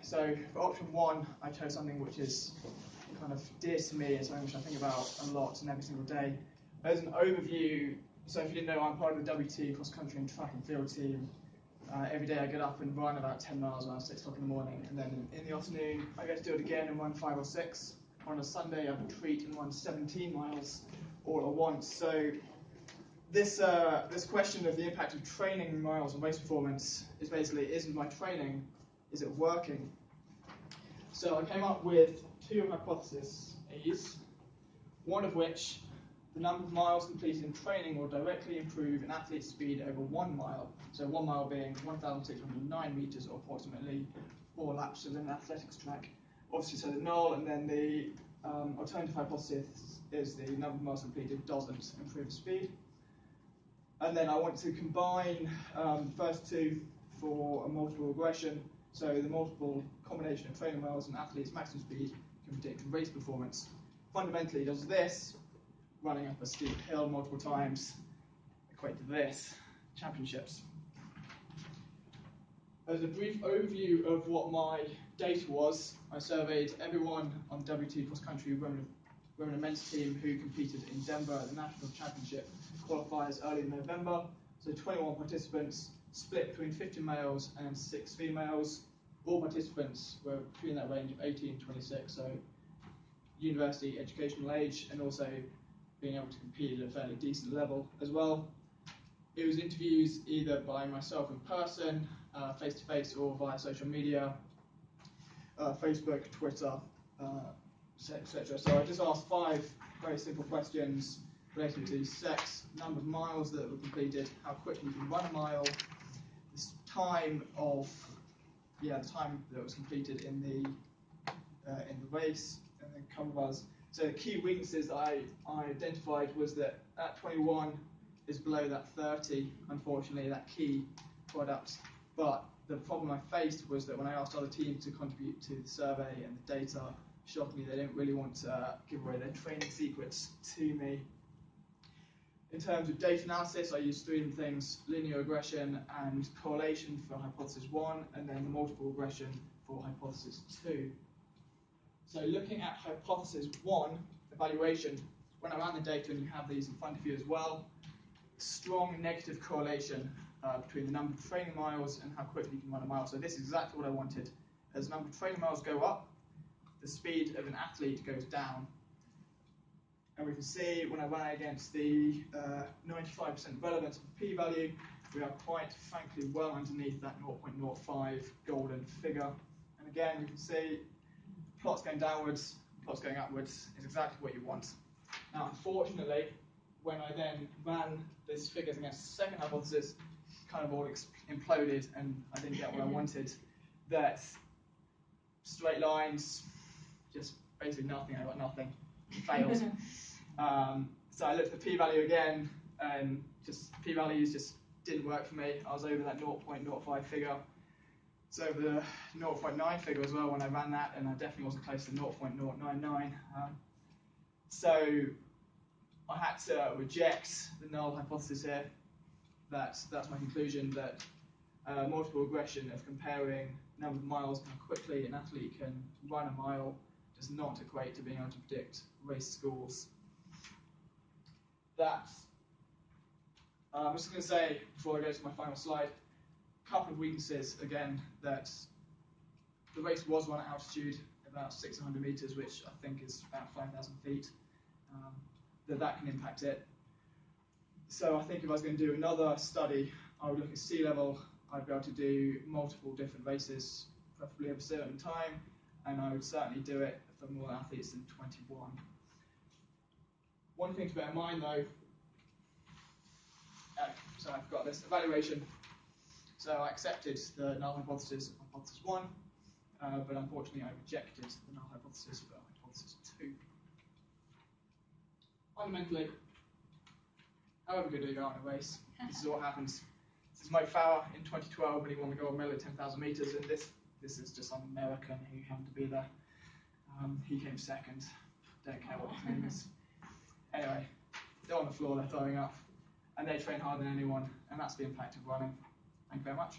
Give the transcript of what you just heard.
So for option 1, I chose something which is kind of dear to me and something which I think about a lot and every single day. As an overview, so if you didn't know, I'm part of the WT cross country and track and field team. Every day I get up and run about 10 miles around 6 o'clock in the morning, and then in the afternoon I get to do it again and run 5 or 6. On a Sunday I retreat and run 17 miles all at once. So this question of the impact of training miles on race performance is basically, isn't my training, is it working? So I came up with 2 hypotheses, one of which the number of miles completed in training will directly improve an athlete's speed over 1 mile. So 1 mile being 1,609 meters, or approximately 4 laps of an athletics track. Obviously, so the null, and then the alternative hypothesis is the number of miles completed doesn't improve speed. And then I want to combine the first 2 for a multiple regression. So the multiple combination of training miles and athletes' maximum speed can predict race performance. Fundamentally, does this, running up a steep hill multiple times, equate to this, championships. As a brief overview of what my data was, I surveyed everyone on the WT cross country women and men's team who competed in Denver at the National Championship qualifiers early in November. So 21 participants, split between 50 males and 6 females. All participants were between that range of 18 and 26, so university educational age, and also being able to compete at a fairly decent level as well. It was interviews either by myself in person, face-to-face, or via social media, Facebook, Twitter, etc. So I just asked 5 very simple questions related to sex, number of miles that were completed, how quickly you can run a mile, the time that was completed in the race, and then a couple of others. So the key weaknesses that I identified was that 21 is below that 30, unfortunately, that key product. But the problem I faced was that when I asked other teams to contribute to the survey and the data, shockingly, they didn't really want to give away their training secrets to me. In terms of data analysis, I used 3 different things: linear regression and correlation for hypothesis 1, and then the multiple regression for hypothesis 2. So looking at hypothesis 1, evaluation, when I ran the data, and you have these in front of you as well, strong negative correlation between the number of training miles and how quickly you can run a mile. So this is exactly what I wanted. As the number of training miles go up, the speed of an athlete goes down. And we can see when I ran against the 95% relevance of the p-value, we are quite frankly well underneath that 0.05 golden figure. And again, we can see plots going downwards, plots going upwards is exactly what you want. Now, unfortunately, when I then ran these figures against the second hypothesis, kind of all imploded, and I didn't get what I wanted. That straight lines, just basically nothing. I got nothing. Failed. So I looked at the p-value again, and just p-values just didn't work for me. I was over that 0.05 figure. So over the 0.9 figure as well when I ran that, and I definitely wasn't close to 0.099. So I had to reject the null hypothesis here. That's my conclusion, that multiple regression of comparing number of miles and how quickly an athlete can run a mile does not equate to being able to predict race scores. I'm just going to say, before I go to my final slide, a couple of weaknesses again, that the race was run at altitude, about 600 meters, which I think is about 5,000 feet, that can impact it. So I think if I was going to do another study, I would look at sea level. I'd be able to do multiple different races, preferably of a certain time, and I would certainly do it for more athletes than 21. One thing to bear in mind though, so I forgot this, evaluation. So I accepted the null hypothesis, hypothesis 1, but unfortunately I rejected the null hypothesis for hypothesis 2. Fundamentally, however good you are in a race, this is what happens. This is Mo Farah in 2012 when he won the gold medal at 10,000 meters, and this is just some American who happened to be there. He came second. Don't care what his name is. Anyway, they're on the floor, they're throwing up, and they train harder than anyone, and that's the impact of running. Thank you very much.